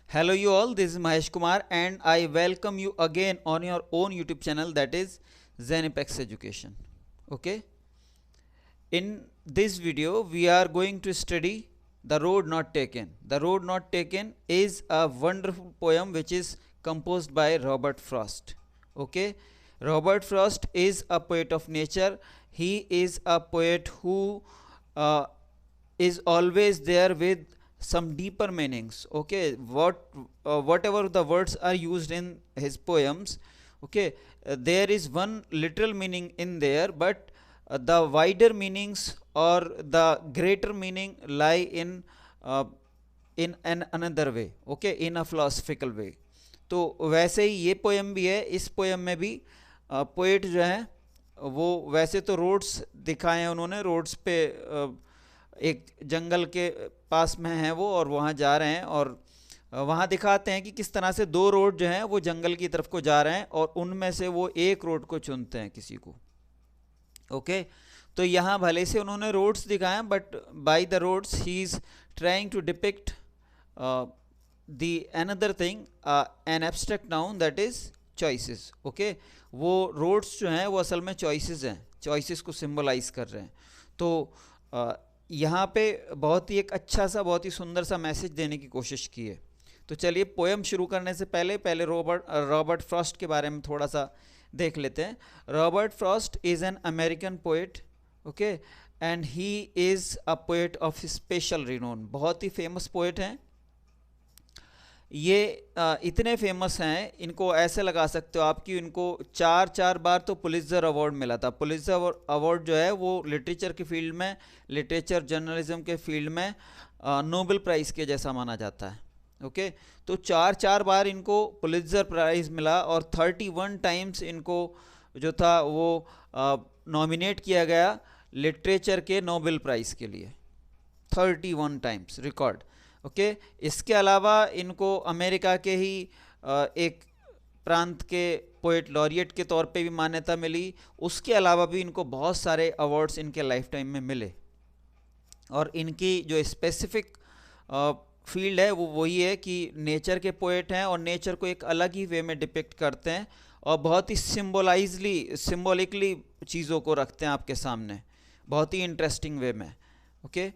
Hello, you all. This is Mahesh Kumar, and I welcome you again on your own YouTube channel, that is Zenipex Education. Okay, in this video, we are going to study The Road Not Taken. The Road Not Taken is a wonderful poem which is composed by Robert Frost. Okay, Robert Frost is a poet of nature. He is a poet who uh, is always there with some deeper meanings. Okay, whatever the words are used in his poems, okay, there is one literal meaning in there, but the wider meanings or the greater meaning lie uh, in an another way, okay, in a philosophical way. तो वैसे ही ये poem भी है. इस poem में भी poet जो है वो वैसे तो रोड्स दिखाए हैं उन्होंने. रोड्स पे एक जंगल के पास में हैं वो, और वहाँ जा रहे हैं, और वहाँ दिखाते हैं कि किस तरह से दो रोड जो हैं वो जंगल की तरफ को जा रहे हैं, और उनमें से वो एक रोड को चुनते हैं किसी को. ओके, तो यहाँ भले से उन्होंने रोड्स दिखाए, but by the roads he is trying to depict the another thing, an abstract noun, that is choices. Okay, वो रोड्स जो हैं वो असल में चॉइसेस हैं, चॉइसेस को सिंबलाइज कर रहे हैं. तो यहाँ पे बहुत ही एक अच्छा सा, बहुत ही सुंदर सा मैसेज देने की कोशिश की है. तो चलिए पोएम शुरू करने से पहले रॉबर्ट फ्रॉस्ट के बारे में थोड़ा सा देख लेते हैं. Robert Frost is an American poet. Okay, and he is a poet of special renowned. बहुत ही फेमस पोएट हैं ये. इतने फेमस हैं, इनको ऐसे लगा सकते हो आप कि इनको चार चार बार तो पुलित्ज़र अवार्ड मिला था. पुलित्ज़र अवार्ड जो है वो लिटरेचर की फील्ड में, लिटरेचर जर्नलिज्म के फील्ड में नोबेल प्राइज़ के जैसा माना जाता है. ओके, तो चार चार बार इनको पुलित्ज़र प्राइज़ मिला, और 31 टाइम्स इनको जो था वो नॉमिनेट किया गया लिटरेचर के नोबेल प्राइज़ के लिए. 31 टाइम्स रिकॉर्ड. ओके, इसके अलावा इनको अमेरिका के ही एक प्रांत के पोएट लॉरिएट के तौर पे भी मान्यता मिली. उसके अलावा भी इनको बहुत सारे अवार्ड्स इनके लाइफ टाइम में मिले, और इनकी जो स्पेसिफिक फील्ड है वो वही है कि नेचर के पोएट हैं, और नेचर को एक अलग ही वे में डिपिक्ट करते हैं, और बहुत ही सिम्बोलिकली चीज़ों को रखते हैं आपके सामने, बहुत ही इंटरेस्टिंग वे में. ओके,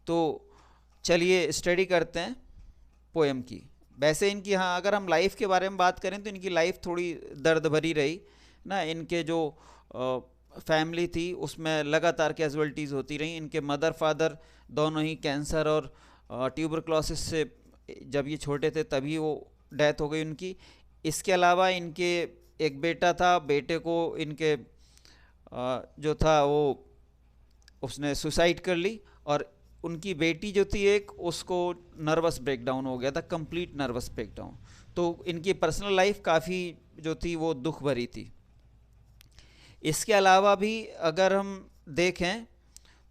तो चलिए स्टडी करते हैं पोएम की. वैसे इनकी, हाँ, अगर हम लाइफ के बारे में बात करें तो इनकी लाइफ थोड़ी दर्द भरी रही ना. इनके जो फैमिली थी उसमें लगातार कैजुअल्टीज़ होती रही. इनके मदर फादर दोनों ही कैंसर और ट्यूबरक्लोसिस से, जब ये छोटे थे तभी वो डेथ हो गई उनकी. इसके अलावा इनके एक बेटा था. बेटे को इनके जो था वो उसने सुसाइड कर ली, और उनकी बेटी जो थी एक, उसको नर्वस ब्रेकडाउन हो गया था, कंप्लीट नर्वस ब्रेकडाउन. तो इनकी पर्सनल लाइफ काफ़ी जो थी वो दुख भरी थी. इसके अलावा भी अगर हम देखें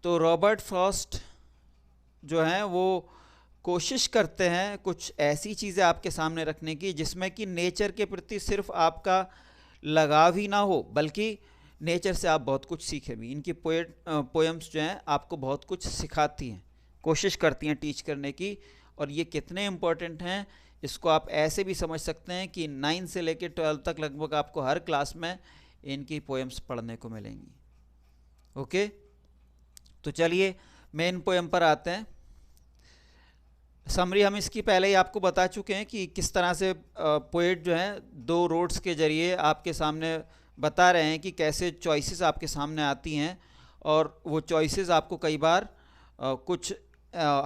तो रॉबर्ट फ्रॉस्ट जो हैं वो कोशिश करते हैं कुछ ऐसी चीज़ें आपके सामने रखने की जिसमें कि नेचर के प्रति सिर्फ आपका लगाव ही ना हो, बल्कि नेचर से आप बहुत कुछ सीखें भी. इनकी पोएम्स जो हैं आपको बहुत कुछ सिखाती हैं, कोशिश करती हैं टीच करने की. और ये कितने इम्पोर्टेंट हैं इसको आप ऐसे भी समझ सकते हैं कि 9 से लेकर 12 तक लगभग आपको हर क्लास में इनकी पोएम्स पढ़ने को मिलेंगी. ओके, तो चलिए मेन पोएम पर आते हैं. समरी हम इसकी पहले ही आपको बता चुके हैं कि किस तरह से पोएट जो हैं दो रोड्स के जरिए आपके सामने बता रहे हैं कि कैसे चॉइसेस आपके सामने आती हैं, और वो चॉइसेस आपको कई बार कुछ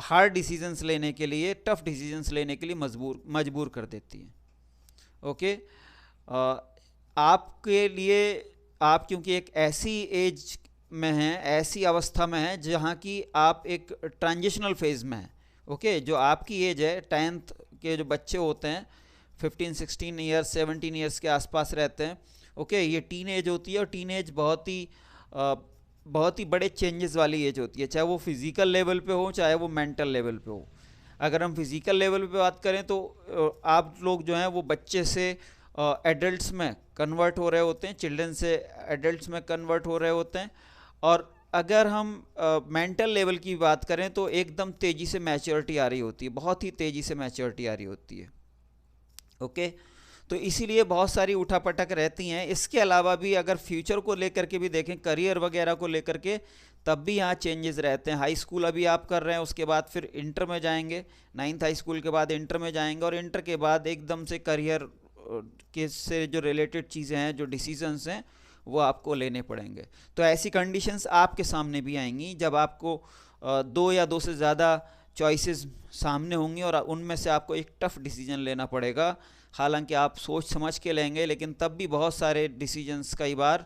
हार्ड डिसीजंस लेने के लिए, टफ डिसीजंस लेने के लिए मजबूर कर देती हैं. ओके, आपके लिए, आप क्योंकि एक ऐसी एज में हैं, ऐसी अवस्था में हैं जहाँ की आप एक ट्रांजिशनल फेज़ में हैं. ओके, जो आपकी एज है 10th के जो बच्चे होते हैं 15-16 ईयर्स 17 ईयर्स के आसपास रहते हैं. ओके, ये टीन एज होती है, और टीन एज बहुत ही बड़े चेंजेस वाली एज होती है, चाहे वो फिज़िकल लेवल पे हो चाहे वो मेंटल लेवल पे हो. अगर हम फिज़िकल लेवल पे बात करें तो आप लोग जो हैं वो बच्चे से एडल्ट्स में कन्वर्ट हो रहे होते हैं, चिल्ड्रन से एडल्ट्स में कन्वर्ट हो रहे होते हैं. और अगर हम मेंटल लेवल की बात करें तो एकदम तेज़ी से मैच्योरिटी आ रही होती है, बहुत ही तेज़ी से मैच्योरिटी आ रही होती है. ओके, तो इसीलिए बहुत सारी उठापटक रहती हैं। इसके अलावा भी अगर फ्यूचर को लेकर के भी देखें, करियर वगैरह को लेकर के, तब भी यहाँ चेंजेस रहते हैं। हाई स्कूल अभी आप कर रहे हैं, उसके बाद फिर इंटर में जाएंगे, नाइन्थ हाई स्कूल के बाद इंटर में जाएंगे, और इंटर के बाद एकदम से करियर के से जो रिलेटेड चीज़ें हैं, जो डिसीजंस हैं, वो आपको लेने पड़ेंगे। तो ऐसी कंडीशंस आपके सामने भी आएंगी जब आपको दो या दो से ज़्यादा चॉइसेस सामने होंगी और उनमें से आपको एक टफ डिसीजन लेना पड़ेगा। हालांकि आप सोच समझ के लेंगे, लेकिन तब भी बहुत सारे डिसीजंस कई बार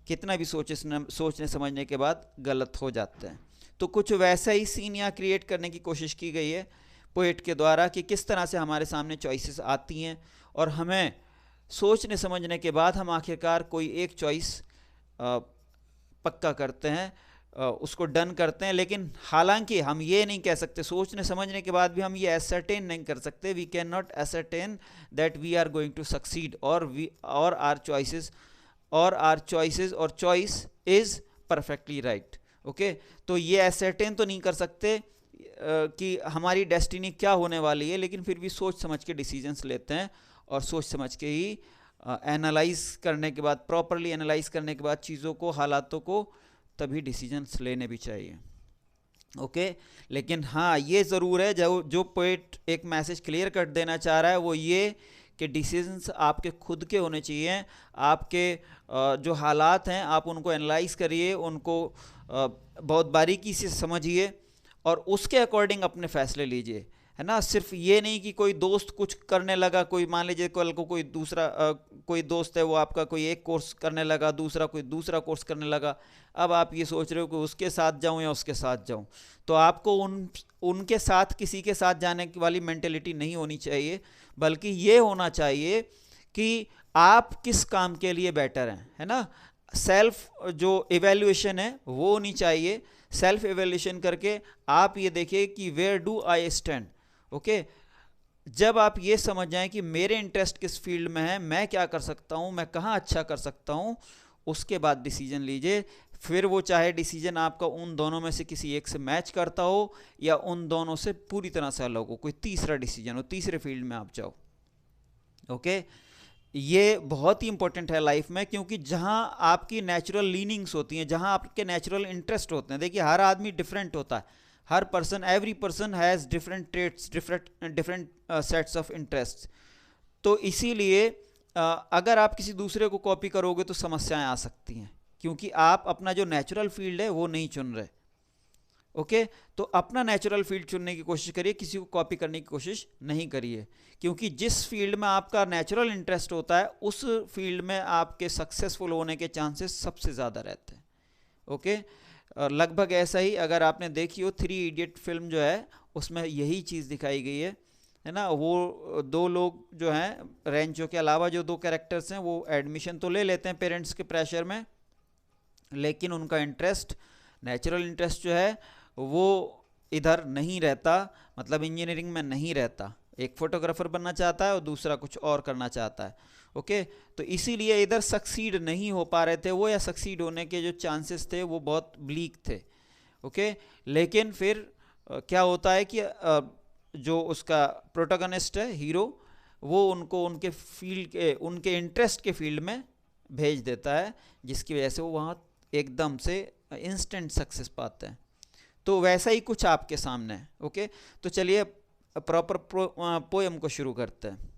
कितना भी सोचने समझने के बाद गलत हो जाते हैं। तो कुछ वैसा ही सीन यहाँ क्रिएट करने की कोशिश की गई है पोएट के द्वारा कि किस तरह से हमारे सामने चॉइसेस आती हैं और हमें सोचने समझने के बाद हम आखिरकार कोई एक चॉइस पक्का करते हैं, उसको डन करते हैं। लेकिन हालांकि हम ये नहीं कह सकते, सोचने समझने के बाद भी हम ये एसरटेन नहीं कर सकते, we can not ascertain that we are going to succeed और आर चॉइसेस और choice is perfectly right. Okay, तो ये एसरटेन तो नहीं कर सकते कि हमारी डेस्टिनी क्या होने वाली है, लेकिन फिर भी सोच समझ के डिसीजंस लेते हैं और सोच समझ के ही एनालाइज करने के बाद, प्रॉपरली एनालाइज करने के बाद चीज़ों को, हालातों को, तभी डिसीजंस लेने भी चाहिए। ओके, लेकिन हाँ ये ज़रूर है, जो पोएट एक मैसेज क्लियर कर देना चाह रहा है वो ये कि डिसीजंस आपके खुद के होने चाहिए। आपके जो हालात हैं आप उनको एनालाइज करिए, उनको बहुत बारीकी से समझिए और उसके अकॉर्डिंग अपने फैसले लीजिए, है ना। सिर्फ ये नहीं कि कोई दोस्त कुछ करने लगा, कोई मान लीजिए कल को कोई दूसरा कोई दोस्त है वो आपका कोई एक कोर्स करने लगा, दूसरा कोई दूसरा कोर्स करने लगा, अब आप ये सोच रहे हो कि उसके साथ जाऊं या उसके साथ जाऊं। तो आपको उनके साथ, किसी के साथ जाने वाली मेंटेलिटी नहीं होनी चाहिए, बल्कि ये होना चाहिए कि आप किस काम के लिए बेटर हैं, है ना। सेल्फ जो इवेल्युएशन है वो होनी चाहिए। सेल्फ इवेल्युएशन करके आप ये देखिए कि where do I stand. Okay, जब आप ये समझ जाएं कि मेरे इंटरेस्ट किस फील्ड में है, मैं क्या कर सकता हूं, मैं कहां अच्छा कर सकता हूं, उसके बाद डिसीजन लीजिए। फिर वो चाहे डिसीजन आपका उन दोनों में से किसी एक से मैच करता हो या उन दोनों से पूरी तरह से अलग हो, कोई तीसरा डिसीजन हो, तीसरे फील्ड में आप जाओ। ओके, ये बहुत ही इंपॉर्टेंट है लाइफ में, क्योंकि जहां आपकी नेचुरल लीनिंग्स होती हैं, जहां आपके नेचुरल इंटरेस्ट होते हैं, देखिए हर आदमी डिफरेंट होता है, हर person, every person has different traits, different sets of interest. तो इसीलिए अगर आप किसी दूसरे को कॉपी करोगे तो समस्याएं आ सकती हैं, क्योंकि आप अपना जो नेचुरल फील्ड है वो नहीं चुन रहे। ओके, तो अपना नेचुरल फील्ड चुनने की कोशिश करिए, किसी को कॉपी करने की कोशिश नहीं करिए, क्योंकि जिस फील्ड में आपका नेचुरल इंटरेस्ट होता है उस फील्ड में आपके सक्सेसफुल होने के चांसेस सबसे ज़्यादा रहते हैं। ओके, लगभग ऐसा ही अगर आपने देखी हो 3 इडियट फिल्म जो है, उसमें यही चीज़ दिखाई गई है ना। वो दो लोग जो हैं, रेंचो के अलावा जो दो कैरेक्टर्स हैं, वो एडमिशन तो ले लेते हैं पेरेंट्स के प्रेशर में, लेकिन उनका इंटरेस्ट, नेचुरल इंटरेस्ट जो है वो इधर नहीं रहता, मतलब इंजीनियरिंग में नहीं रहता। एक फोटोग्राफर बनना चाहता है और दूसरा कुछ और करना चाहता है। ओके, तो इसीलिए इधर सक्सीड नहीं हो पा रहे थे वो, या सक्सीड होने के जो चांसेस थे वो बहुत ब्लीक थे। ओके, लेकिन फिर क्या होता है कि जो उसका प्रोटोगनिस्ट है, हीरो, वो उनको उनके फील्ड के, उनके इंटरेस्ट के फील्ड में भेज देता है, जिसकी वजह से वो वहाँ एकदम से इंस्टेंट सक्सेस पाते हैं। तो वैसा ही कुछ आपके सामने है। ओके, तो चलिए प्रॉपर पोएम को शुरू करते हैं।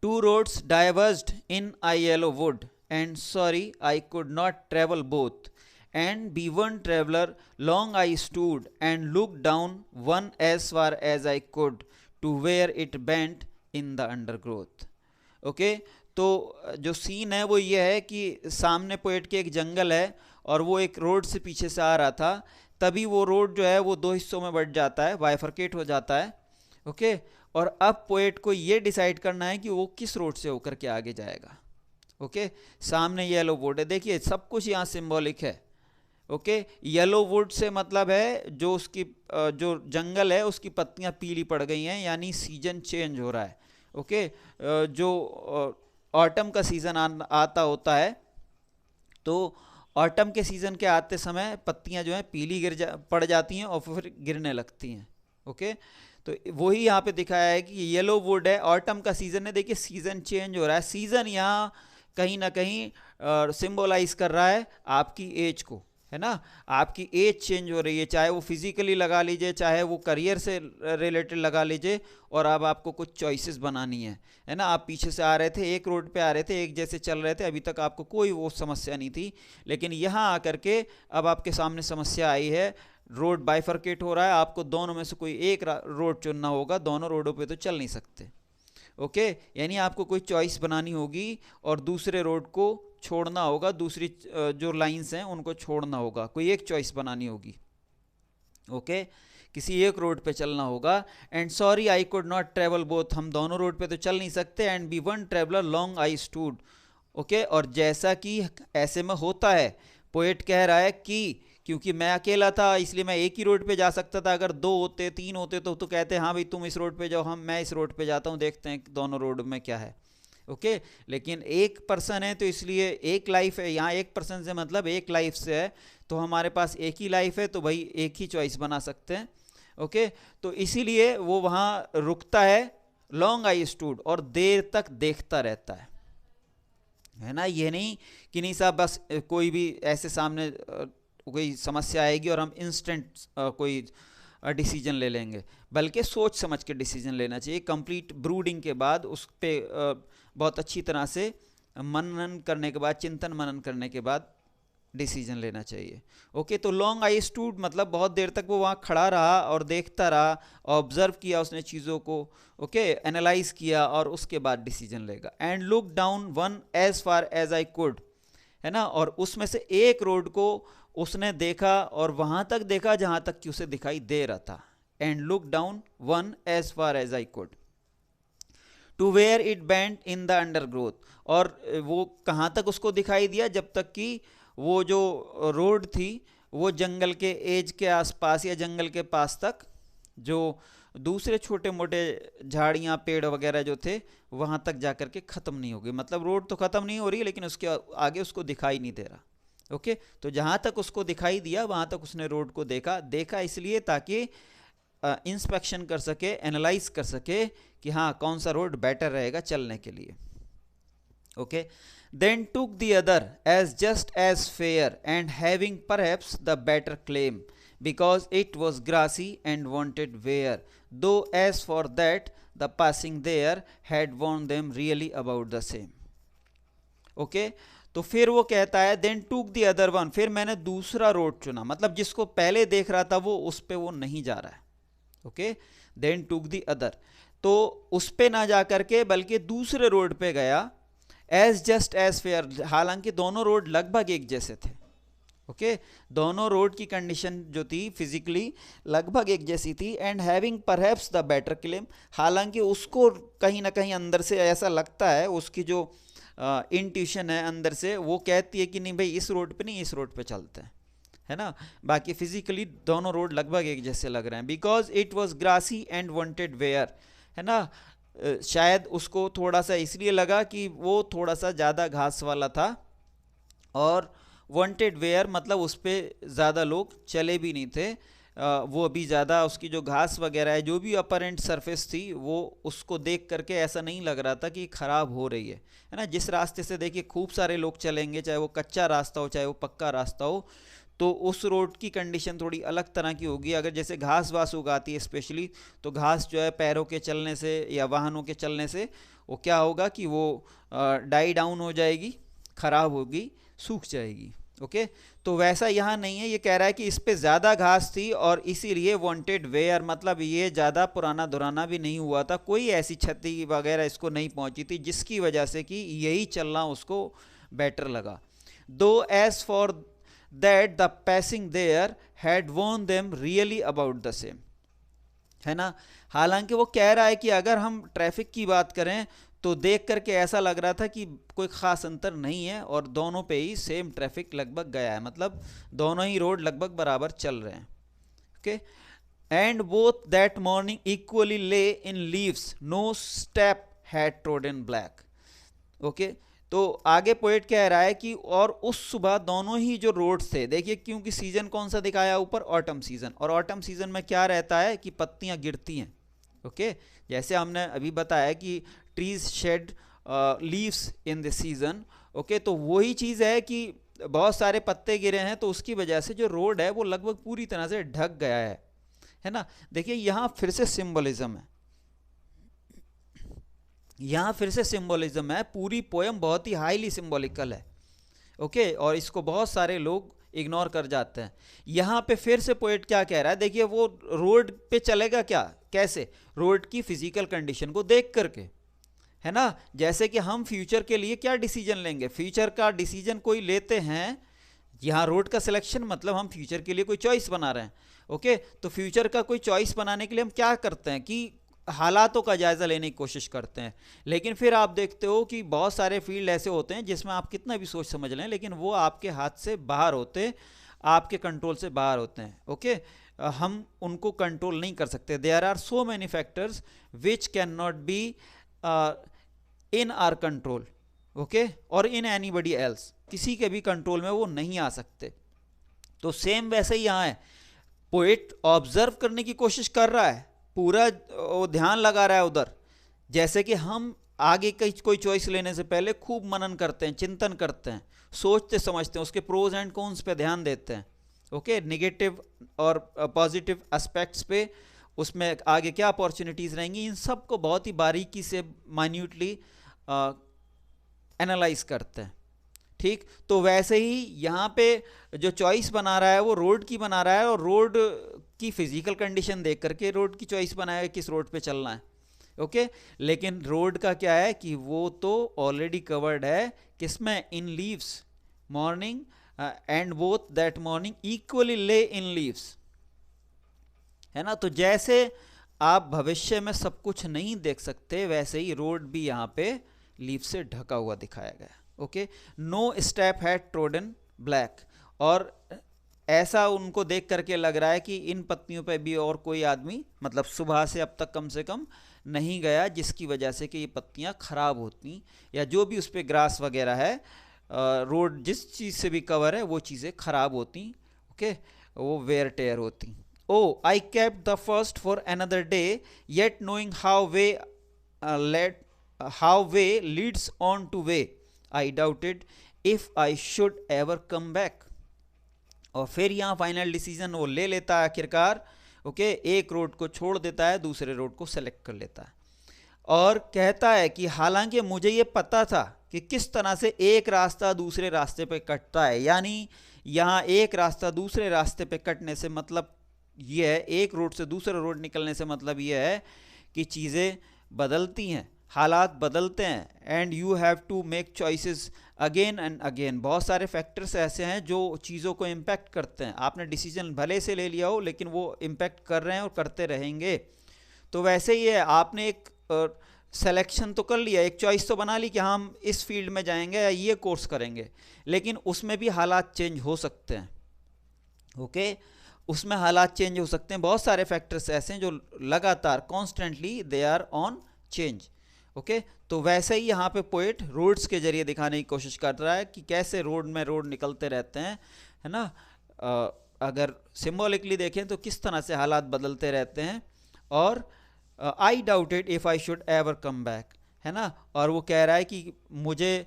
Two roads diverged in I yellow wood and sorry I could not travel both and be one traveler long I stood and looked down one as far as I could to where it bent in the undergrowth. Okay, तो जो scene है वो ये है कि सामने poet के एक जंगल है और वो एक रोड से पीछे से आ रहा था, तभी वो रोड जो है वो दो हिस्सों में बट जाता है, बाइफरकेट हो जाता है। ओके, और अब पोएट को ये डिसाइड करना है कि वो किस रोड से होकर के आगे जाएगा। ओके, सामने येलो वुड है, देखिए सब कुछ यहाँ सिंबॉलिक है। ओके, येलो वुड से मतलब है जो उसकी जो जंगल है उसकी पत्तियां पीली पड़ गई हैं, यानी सीजन चेंज हो रहा है। ओके, जो ऑटम का सीज़न आता होता है, तो ऑटम के सीज़न के आते समय पत्तियां जो हैं पीली पड़ जाती हैं और फिर गिरने लगती हैं। ओके, तो वही यहाँ पे दिखाया है कि येलो वुड है, ऑटम का सीजन है। देखिए सीजन चेंज हो रहा है, सीजन यहाँ कहीं ना कहीं सिंबलाइज कर रहा है आपकी एज को, है ना। आपकी एज चेंज हो रही है, चाहे वो फिजिकली लगा लीजिए, चाहे वो करियर से रिलेटेड लगा लीजिए, और अब आपको कुछ चॉइसेस बनानी है ना। आप पीछे से आ रहे थे, एक रोड पे आ रहे थे, एक जैसे चल रहे थे, अभी तक आपको कोई वो समस्या नहीं थी, लेकिन यहाँ आकर के अब आपके सामने समस्या आई है। रोड बाइफरकेट हो रहा है, आपको दोनों में से कोई एक रोड चुनना होगा, दोनों रोडों पे तो चल नहीं सकते। ओके, यानी आपको कोई चॉइस बनानी होगी और दूसरे रोड को छोड़ना होगा, दूसरी जो लाइंस हैं उनको छोड़ना होगा, कोई एक चॉइस बनानी होगी। ओके, किसी एक रोड पे चलना होगा। And sorry I could not travel both, हम दोनों रोड पे तो चल नहीं सकते। And be one traveller long I stood. Okay, और जैसा कि ऐसे में होता है, पोएट कह रहा है कि क्योंकि मैं अकेला था इसलिए मैं एक ही रोड पे जा सकता था, अगर दो होते, तीन होते तो कहते हाँ भाई तुम इस रोड पे जाओ, मैं इस रोड पे जाता हूँ, देखते हैं दोनों रोड में क्या है। ओके, लेकिन एक पर्सन है तो इसलिए एक लाइफ है, यहाँ एक पर्सन से मतलब एक लाइफ से है, तो हमारे पास एक ही लाइफ है, तो भाई एक ही चॉइस बना सकते हैं। ओके, तो इसीलिए वो वहाँ रुकता है, लॉन्ग आई स्टूड, और देर तक देखता रहता है ना। ये नहीं कि नहीं साहब बस कोई भी ऐसे सामने कोई समस्या आएगी और हम इंस्टेंट कोई डिसीजन ले लेंगे, बल्कि सोच समझ के डिसीजन लेना चाहिए। कंप्लीट ब्रूडिंग के बाद उस पर बहुत अच्छी तरह से मनन करने के बाद, चिंतन मनन करने के बाद डिसीजन लेना चाहिए। ओके, तो लॉन्ग आई स्टूड मतलब बहुत देर तक वो वहाँ खड़ा रहा और देखता रहा, ऑब्जर्व किया उसने चीज़ों को, ओके, एनालाइज किया, और उसके बाद डिसीजन लेगा। And look down one as far as I could, है ना, और उसमें से एक रोड को उसने देखा और वहां तक देखा जहां तक कि उसे दिखाई दे रहा था। And look down one as far as I could to where it bent in the undergrowth, और वो कहाँ तक उसको दिखाई दिया, जब तक कि वो जो रोड थी वो जंगल के एज के आसपास या जंगल के पास तक, जो दूसरे छोटे मोटे झाड़ियाँ पेड़ वगैरह जो थे वहाँ तक जाकर के ख़त्म नहीं हो गई। मतलब रोड तो ख़त्म नहीं हो रही, लेकिन उसके आगे उसको दिखाई नहीं दे रहा। ओके, तो जहाँ तक उसको दिखाई दिया वहाँ तक उसने रोड को देखा इसलिए ताकि इंस्पेक्शन कर सके, एनालाइज कर सके कि हाँ कौन सा रोड बेटर रहेगा चलने के लिए। Okay, then took the other as just as fair and having perhaps the better claim because it was grassy and wanted wear, though as for that the passing there had warned them really about the same. Okay, तो फिर वो कहता है then took the other one, फिर मैंने दूसरा road चुना, मतलब जिसको पहले देख रहा था वो उस पे वो नहीं जा रहा है। Okay, then took the other, तो उस पे ना जा करके बल्कि दूसरे रोड पे गया, as just as fair, हालांकि दोनों रोड लगभग एक जैसे थे। ओके, दोनों रोड की कंडीशन जो थी फिजिकली लगभग एक जैसी थी। And having perhaps the better claim, हालांकि उसको कहीं ना कहीं अंदर से ऐसा लगता है, उसकी जो इंट्यूशन है अंदर से वो कहती है कि नहीं भाई इस रोड पे नहीं, इस रोड पे चलते हैं, है ना। बाकी फिजिकली दोनों रोड लगभग एक जैसे लग रहे हैं। Because it was grassy and wanted wear, है ना, शायद उसको थोड़ा सा इसलिए लगा कि वो थोड़ा सा ज़्यादा घास वाला था, और वांटेड वेयर मतलब उस पर ज़्यादा लोग चले भी नहीं थे, वो अभी ज़्यादा उसकी जो घास वगैरह है, जो भी अपरेंट सरफेस थी, वो उसको देख करके ऐसा नहीं लग रहा था कि ख़राब हो रही है ना। जिस रास्ते से देखिए खूब सारे लोग चलेंगे, चाहे वो कच्चा रास्ता हो चाहे वो पक्का रास्ता हो, तो उस रोड की कंडीशन थोड़ी अलग तरह की होगी। अगर जैसे घास वास उगाती है स्पेशली, तो घास जो है पैरों के चलने से या वाहनों के चलने से वो क्या होगा कि वो डाई डाउन हो जाएगी, ख़राब होगी, सूख जाएगी। ओके, तो वैसा यहाँ नहीं है, ये कह रहा है कि इस पे ज़्यादा घास थी और इसीलिए वांटेड वेयर मतलब ये ज़्यादा पुराना दुराना भी नहीं हुआ था, कोई ऐसी क्षति वगैरह इसको नहीं पहुँची थी जिसकी वजह से कि यही चलना उसको बेटर लगा। Though as for that the passing there had worn them really about the same, है ना। हालांकि वो कह रहा है कि अगर हम ट्रैफिक की बात करें तो देख करके ऐसा लग रहा था कि कोई ख़ास अंतर नहीं है और दोनों पे ही सेम ट्रैफिक लगभग गया है, मतलब दोनों ही रोड लगभग बराबर चल रहे हैं। Okay, and both that morning equally lay in leaves, no step had trodden black. Okay, तो आगे पोएट कह रहा है कि और उस सुबह दोनों ही जो रोड थे, देखिए क्योंकि सीजन कौन सा दिखाया ऊपर, ऑटम सीजन, और ऑटम सीजन में क्या रहता है कि पत्तियां गिरती हैं, ओके जैसे हमने अभी बताया कि trees shed leaves in this season, okay तो वही चीज़ है कि बहुत सारे पत्ते गिरे हैं तो उसकी वजह से जो रोड है वो लगभग पूरी तरह से ढक गया है ना। देखिए यहाँ फिर से सिंबलिज्म है, यहाँ फिर से सिंबलिज्म है, पूरी पोयम बहुत ही हाईली सिंबॉलिकल है, ओके और इसको बहुत सारे लोग इग्नोर कर जाते हैं। यहाँ पे फिर से पोएट क्या कह रहा है, देखिए वो रोड पे चलेगा क्या, कैसे, रोड की फिजिकल कंडीशन को देख करके, है ना। जैसे कि हम फ्यूचर के लिए क्या डिसीजन लेंगे, फ्यूचर का डिसीजन कोई लेते हैं, यहाँ रोड का सिलेक्शन मतलब हम फ्यूचर के लिए कोई चॉइस बना रहे हैं, ओके तो फ्यूचर का कोई चॉइस बनाने के लिए हम क्या करते हैं कि हालातों का जायज़ा लेने की कोशिश करते हैं। लेकिन फिर आप देखते हो कि बहुत सारे फील्ड ऐसे होते हैं जिसमें आप कितना भी सोच समझ लें लेकिन वो आपके हाथ से बाहर होते, आपके कंट्रोल से बाहर होते हैं, ओके हम उनको कंट्रोल नहीं कर सकते। There are so many factors which can not be in our control, okay और इन एनीबडी एल्स, किसी के भी कंट्रोल में वो नहीं आ सकते। तो सेम वैसे ही यहाँ है, पोएट ऑब्जर्व करने की कोशिश कर रहा है, पूरा ध्यान लगा रहा है उधर, जैसे कि हम आगे कोई चॉइस लेने से पहले खूब मनन करते हैं, चिंतन करते हैं, सोचते समझते हैं, उसके प्रोज एंड कॉन्स पे ध्यान देते हैं, ओके नेगेटिव और पॉजिटिव एस्पेक्ट्स पे, उसमें आगे क्या अपॉर्चुनिटीज़ रहेंगी, इन सब को बहुत ही बारीकी से माइन्यूटली एनालाइज करते हैं। ठीक, तो वैसे ही यहाँ पे जो चॉइस बना रहा है वो रोड की बना रहा है और रोड की फिजिकल कंडीशन देख करके रोड की चॉइस बनाया किस रोड पे चलना है, ओके लेकिन रोड का क्या है कि वो तो ऑलरेडी कवर्ड है किसमें, in leaves, morning and both that morning equally lay in leaves, है ना। तो जैसे आप भविष्य में सब कुछ नहीं देख सकते वैसे ही रोड भी यहाँ पे लीव से ढका हुआ दिखाया गया, okay no step had trodden black, और ऐसा उनको देख करके लग रहा है कि इन पत्तियों पे भी और कोई आदमी मतलब सुबह से अब तक कम से कम नहीं गया जिसकी वजह से कि ये पत्तियां खराब होती या जो भी उस पर ग्रास वगैरह है, रोड जिस चीज़ से भी कवर है वो चीज़ें खराब होती, ओके वो वेयर टेयर होती। Oh I kept the first for another day yet knowing how way leads on to way, I doubted if I should ever come back. और फिर यहाँ फाइनल डिसीजन वो ले लेता है आखिरकार, ओके एक रोड को छोड़ देता है, दूसरे रोड को सेलेक्ट कर लेता है और कहता है कि हालांकि मुझे ये पता था कि किस तरह से एक रास्ता दूसरे रास्ते पे कटता है, यानी यहाँ एक रास्ता दूसरे रास्ते पे कटने से मतलब ये है, एक रोड से दूसरा रोड निकलने से मतलब ये है कि चीज़ें बदलती हैं, हालात बदलते हैं, and you have to make choices again and again. बहुत सारे फैक्टर्स ऐसे हैं जो चीज़ों को इम्पैक्ट करते हैं, आपने डिसीजन भले से ले लिया हो लेकिन वो इम्पैक्ट कर रहे हैं और करते रहेंगे। तो वैसे ही है, आपने एक सिलेक्शन तो कर लिया, एक चॉइस तो बना ली कि हम इस फील्ड में जाएंगे या ये कोर्स करेंगे, लेकिन उसमें भी हालात चेंज हो सकते हैं, ओके उसमें हालात चेंज हो सकते हैं। बहुत सारे फैक्टर्स ऐसे हैं जो लगातार constantly they are on change, okay तो वैसे ही यहाँ पे पोएट रोड्स के जरिए दिखाने की कोशिश कर रहा है कि कैसे रोड में रोड निकलते रहते हैं, है ना। अगर सिम्बॉलिकली देखें तो किस तरह से हालात बदलते रहते हैं, और आई doubted if I should ever come back, है ना। और वो कह रहा है कि मुझे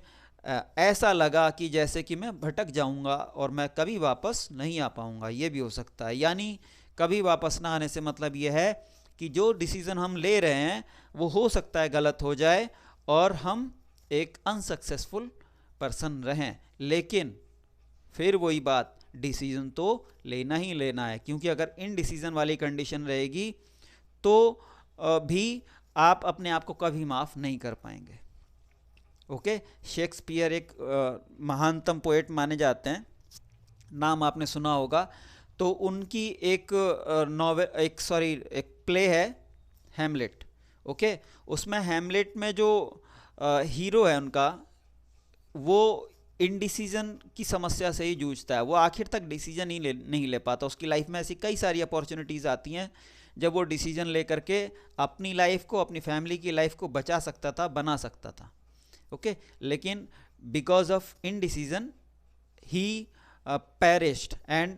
ऐसा लगा कि जैसे कि मैं भटक जाऊंगा और मैं कभी वापस नहीं आ पाऊंगा, ये भी हो सकता है। यानी कभी वापस ना आने से मतलब ये है कि जो डिसीज़न हम ले रहे हैं वो हो सकता है गलत हो जाए और हम एक अनसक्सेसफुल पर्सन रहें, लेकिन फिर वही बात, डिसीज़न तो लेना ही लेना है, क्योंकि अगर इनडिसीज़न वाली कंडीशन रहेगी तो भी आप अपने आप को कभी माफ़ नहीं कर पाएंगे, ओके शेक्सपियर एक महानतम पोएट माने जाते हैं, नाम आपने सुना होगा। तो उनकी एक एक प्ले है हैमलेट, ओके उसमें हैमलेट में जो हीरो है उनका, वो इनडिसीजन की समस्या से ही जूझता है, वो आखिर तक डिसीजन ही नहीं ले पाता। उसकी लाइफ में ऐसी कई सारी अपॉर्चुनिटीज़ आती हैं जब वो डिसीजन ले करके अपनी लाइफ को, अपनी फैमिली की लाइफ को बचा सकता था, बना सकता था, ओके लेकिन because of indecision he perished and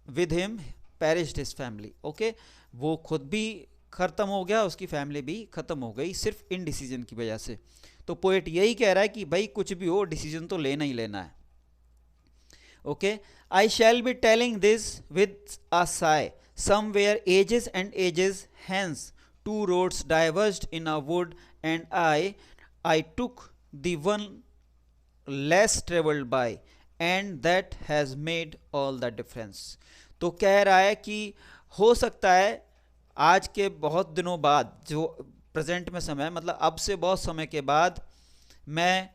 with him perished his family, okay वो खुद भी ख़त्म हो गया, उसकी फैमिली भी ख़त्म हो गई सिर्फ इन डिसीजन की वजह से। तो पोएट यही कह रहा है कि भाई कुछ भी हो डिसीजन तो लेना ही लेना है। Okay, I shall be telling this with a sigh, somewhere ages and ages hence two roads diverged in a wood and I took the one less travelled by and that has made all the difference. तो कह रहा है कि हो सकता है आज के बहुत दिनों बाद, जो प्रेजेंट में समय मतलब अब से बहुत समय के बाद, मैं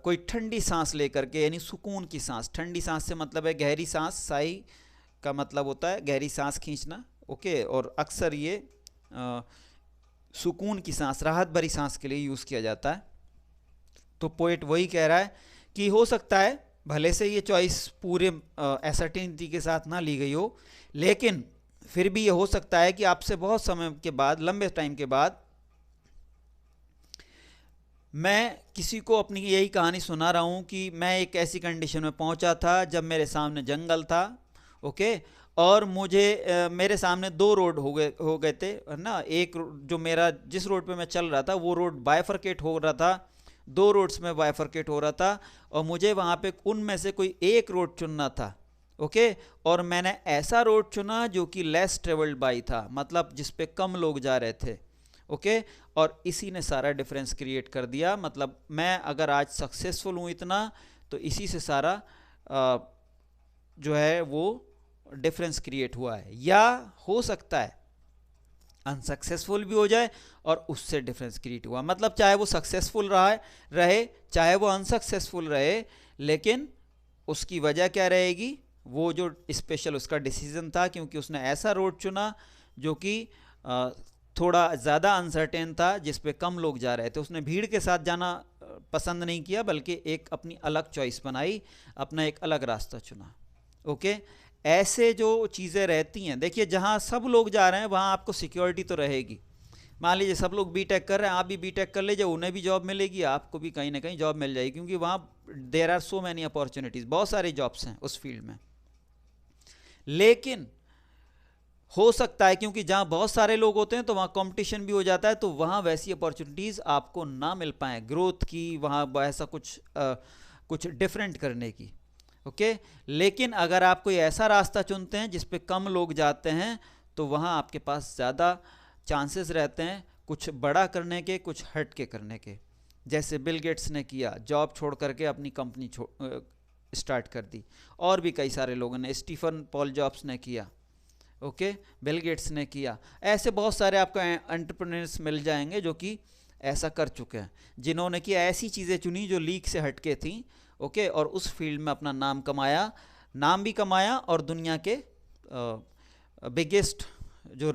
कोई ठंडी सांस लेकर के, यानी सुकून की सांस, ठंडी सांस से मतलब है गहरी सांस, साई का मतलब होता है गहरी सांस खींचना। ओके, और अक्सर ये सुकून की सांस, राहत भरी सांस के लिए यूज़ किया जाता है। तो पोएट वही कह रहा है कि हो सकता है भले से ये चॉइस पूरे असर्टेनिटी के साथ ना ली गई हो, लेकिन फिर भी ये हो सकता है कि आपसे बहुत समय के बाद, लंबे टाइम के बाद, मैं किसी को अपनी यही कहानी सुना रहा हूँ कि मैं एक ऐसी कंडीशन में पहुँचा था जब मेरे सामने जंगल था। ओके, और मुझे मेरे सामने दो रोड हो गए थे, है ना। एक जो मेरा जिस रोड पे मैं चल रहा था वो रोड बाइफरकेट हो रहा था, दो रोड्स में बाइफरकेट हो रहा था, और मुझे वहाँ पे उनमें से कोई एक रोड चुनना था। ओके, और मैंने ऐसा रोड चुना जो कि लेस ट्रेवल्ड बाई था, मतलब जिस पे कम लोग जा रहे थे। ओके, और इसी ने सारा डिफरेंस क्रिएट कर दिया। मतलब मैं अगर आज सक्सेसफुल हूँ इतना, तो इसी से सारा जो है वो डिफरेंस क्रिएट हुआ है। या हो सकता है अनसक्सेसफुल भी हो जाए और उससे डिफरेंस क्रिएट हुआ, मतलब चाहे वो सक्सेसफुल रहे चाहे वो अनसक्सेसफुल रहे, लेकिन उसकी वजह क्या रहेगी, वो जो स्पेशल उसका डिसीजन था, क्योंकि उसने ऐसा रोड चुना जो कि थोड़ा ज़्यादा अनसर्टेन था, जिस पे कम लोग जा रहे थे। उसने भीड़ के साथ जाना पसंद नहीं किया, बल्कि एक अपनी अलग चॉइस बनाई, अपना एक अलग रास्ता चुना। ओके, ऐसे जो चीज़ें रहती हैं, देखिए जहाँ सब लोग जा रहे हैं वहाँ आपको सिक्योरिटी तो रहेगी। मान लीजिए सब लोग बीटेक कर रहे हैं, आप भी बीटेक कर लीजिए, उन्हें भी जॉब मिलेगी, आपको भी कहीं ना कहीं जॉब मिल जाएगी, क्योंकि वहाँ there are so many opportunities, बहुत सारी जॉब्स हैं उस फील्ड में। लेकिन हो सकता है क्योंकि जहाँ बहुत सारे लोग होते हैं तो वहाँ कंपटीशन भी हो जाता है, तो वहाँ वैसी अपॉर्चुनिटीज़ आपको ना मिल पाएँ ग्रोथ की, वहाँ ऐसा कुछ डिफरेंट करने की। ओके, लेकिन अगर आप कोई ऐसा रास्ता चुनते हैं जिस पे कम लोग जाते हैं, तो वहाँ आपके पास ज़्यादा चांसेस रहते हैं कुछ बड़ा करने के, कुछ हट के करने के। जैसे बिल गेट्स ने किया, जॉब छोड़ करके अपनी कंपनी स्टार्ट कर दी, और भी कई सारे लोगों ने, स्टीफन पॉल जॉब्स ने किया, ओके, बिल गेट्स ने किया। ऐसे बहुत सारे आपको एंटरप्रेन्योर्स मिल जाएंगे जो कि ऐसा कर चुके हैं, जिन्होंने कि ऐसी चीज़ें चुनी जो लीक से हटके थी। ओके, और उस फील्ड में अपना नाम भी कमाया, और दुनिया के बिगेस्ट जो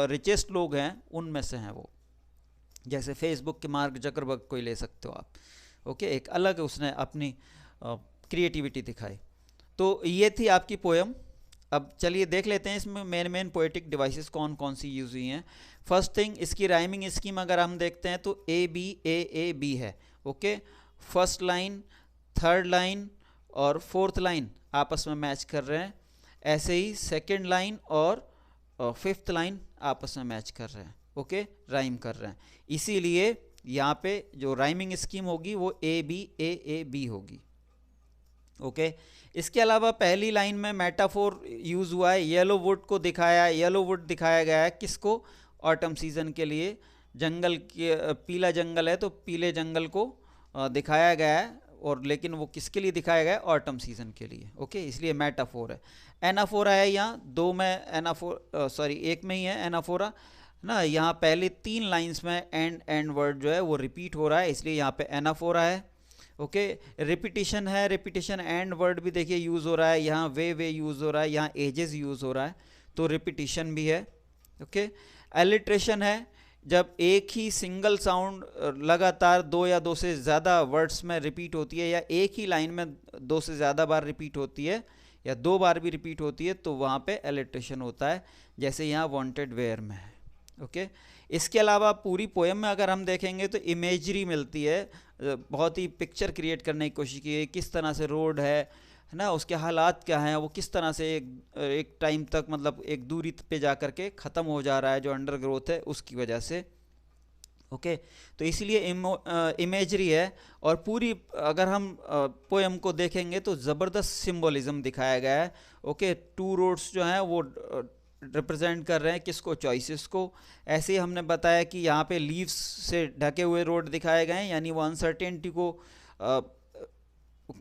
रिचेस्ट लोग हैं उनमें से हैं वो। जैसे फेसबुक के मार्क जकरबर्ग को ही ले सकते हो आप। ओके, एक अलग उसने अपनी क्रिएटिविटी दिखाई। तो ये थी आपकी पोएम। अब चलिए देख लेते हैं इसमें मेन पोएटिक डिवाइसेस कौन कौन सी यूज़ हुई हैं। फर्स्ट थिंग, इसकी राइमिंग स्कीम अगर हम देखते हैं तो A B A A B है। Okay, first line, third line और फोर्थ लाइन आपस में मैच कर रहे हैं। ऐसे ही सेकेंड लाइन और फिफ्थ लाइन आपस में मैच कर रहे हैं। ओके, राइम कर रहे हैं, इसीलिए यहाँ पे जो राइमिंग स्कीम होगी वो A B A A B होगी। ओके, इसके अलावा पहली लाइन में मेटाफोर यूज़ हुआ है, येलो वुड को दिखाया, येलो वुड दिखाया गया है किसको, ऑटम सीजन के लिए। जंगल के पीला जंगल है तो पीले जंगल को दिखाया गया है, और लेकिन वो किसके लिए दिखाया गया है, ऑटम सीजन के लिए। ओके, इसलिए मेटाफोर है। एनाफोरा है यहाँ दो में, एक में ही है एनाफोरा ना। यहाँ पहले 3 लाइंस में एंड वर्ड जो है वो रिपीट हो रहा है, इसलिए यहाँ पे एनाफोरा है। ओके, रिपीटिशन है, रिपीटिशन एंड वर्ड भी देखिए यूज़ हो रहा है, यहाँ वे यूज़ हो रहा है, यहाँ एजेस यूज़ हो रहा है, तो रिपीटिशन भी है। ओके, एलिट्रेशन है, जब एक ही सिंगल साउंड लगातार 2 या 2 से ज़्यादा वर्ड्स में रिपीट होती है, या एक ही लाइन में 2 से ज़्यादा बार रिपीट होती है, या 2 बार भी रिपीट होती है, तो वहाँ पे एलिट्रेशन होता है, जैसे यहाँ वांटेड वेयर में है। ओके, इसके अलावा पूरी पोएम में अगर हम देखेंगे तो इमेजरी मिलती है, बहुत ही पिक्चर क्रिएट करने की कोशिश की है, किस तरह से रोड है, है ना, उसके हालात क्या हैं, वो किस तरह से एक टाइम तक मतलब एक दूरी पे जा कर के ख़त्म हो जा रहा है जो अंडर ग्रोथ है उसकी वजह से। ओके तो इसलिए इमेजरी है। और पूरी अगर हम पोएम को देखेंगे तो ज़बरदस्त सिंबलिज्म दिखाया गया है। ओके टू रोड्स जो हैं वो रिप्रेजेंट कर रहे हैं किसको, चॉइसेस को। ऐसे ही हमने बताया कि यहाँ पे लीव्स से ढके हुए रोड दिखाए गए हैं, यानी वो अनसर्टेनिटी को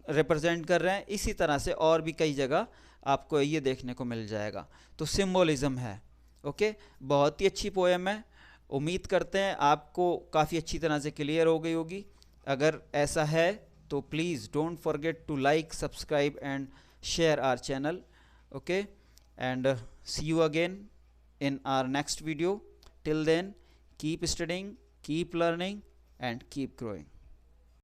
रिप्रेजेंट कर रहे हैं। इसी तरह से और भी कई जगह आपको ये देखने को मिल जाएगा। तो सिंबलिज्म है। ओके बहुत ही अच्छी पोएम है। उम्मीद करते हैं आपको काफ़ी अच्छी तरह से क्लियर हो गई होगी। अगर ऐसा है तो please don't forget to like, subscribe and share our channel. Okay and see you again in our next video. Till then, keep studying, keep learning and keep growing.